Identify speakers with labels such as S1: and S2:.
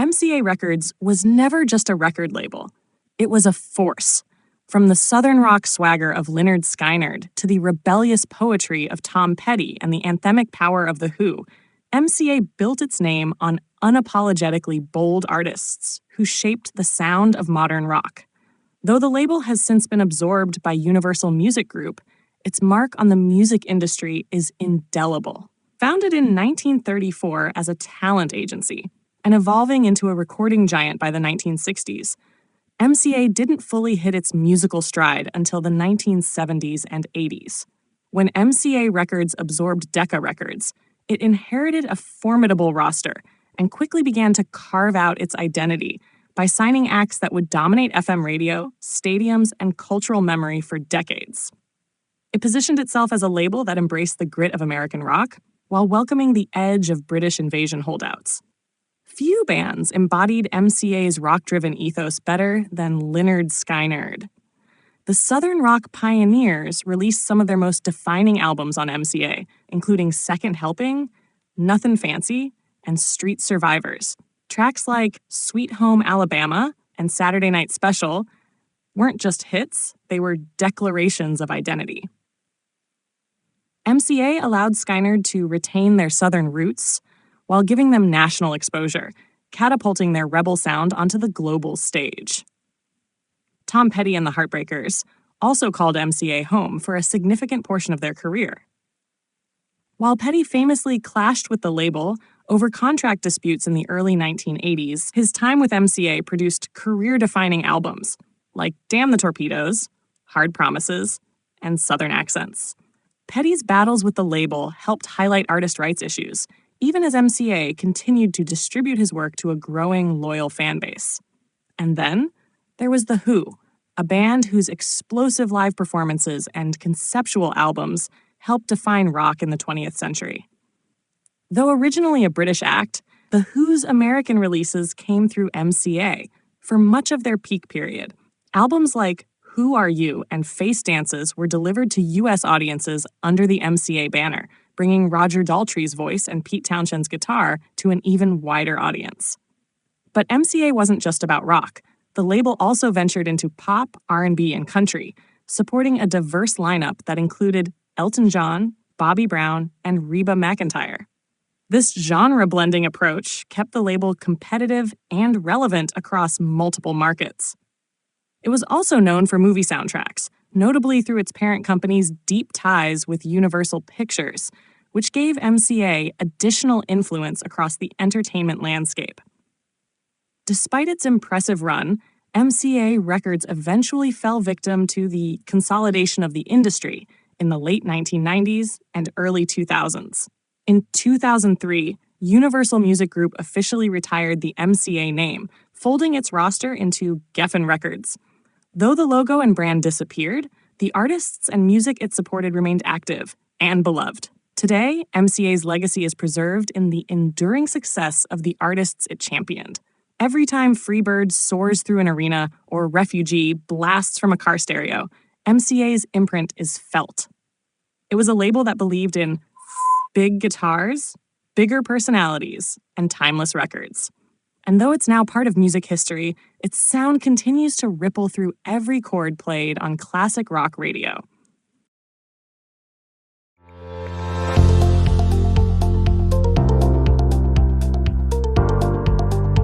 S1: MCA Records was never just a record label. It was a force. From the southern rock swagger of Lynyrd Skynyrd to the rebellious poetry of Tom Petty and the anthemic power of The Who, MCA built its name on unapologetically bold artists who shaped the sound of modern rock. Though the label has since been absorbed by Universal Music Group, its mark on the music industry is indelible. Founded in 1934 as a talent agency and evolving into a recording giant by the 1960s, MCA didn't fully hit its musical stride until the 1970s and 80s. When MCA Records absorbed Decca Records, it inherited a formidable roster and quickly began to carve out its identity by signing acts that would dominate FM radio, stadiums, and cultural memory for decades. It positioned itself as a label that embraced the grit of American rock while welcoming the edge of British invasion holdouts. Few bands embodied MCA's rock-driven ethos better than Lynyrd Skynyrd. The Southern rock pioneers released some of their most defining albums on MCA, including Second Helping, Nothin' Fancy, and Street Survivors. Tracks like Sweet Home Alabama and Saturday Night Special weren't just hits, they were declarations of identity. MCA allowed Skynyrd to retain their Southern roots while giving them national exposure, catapulting their rebel sound onto the global stage. Tom Petty and the Heartbreakers also called MCA home for a significant portion of their career. While Petty famously clashed with the label over contract disputes in the early 1980s, his time with MCA produced career-defining albums like Damn the Torpedoes, Hard Promises, and Southern Accents. Petty's battles with the label helped highlight artist rights issues, even as MCA continued to distribute his work to a growing, loyal fan base. And then there was The Who, a band whose explosive live performances and conceptual albums helped define rock in the 20th century. Though originally a British act, The Who's American releases came through MCA for much of their peak period. Albums like Who Are You and Face Dances were delivered to U.S. audiences under the MCA banner, bringing Roger Daltrey's voice and Pete Townshend's guitar to an even wider audience. But MCA wasn't just about rock. The label also ventured into pop, R&B, and country, supporting a diverse lineup that included Elton John, Bobby Brown, and Reba McEntire. This genre-blending approach kept the label competitive and relevant across multiple markets. It was also known for movie soundtracks, notably through its parent company's deep ties with Universal Pictures, which gave MCA additional influence across the entertainment landscape. Despite its impressive run, MCA Records eventually fell victim to the consolidation of the industry in the late 1990s and early 2000s. In 2003, Universal Music Group officially retired the MCA name, folding its roster into Geffen Records. Though the logo and brand disappeared, the artists and music it supported remained active and beloved. Today, MCA's legacy is preserved in the enduring success of the artists it championed. Every time Freebird soars through an arena or Refugee blasts from a car stereo, MCA's imprint is felt. It was a label that believed in big guitars, bigger personalities, and timeless records. And though it's now part of music history, its sound continues to ripple through every chord played on classic rock radio.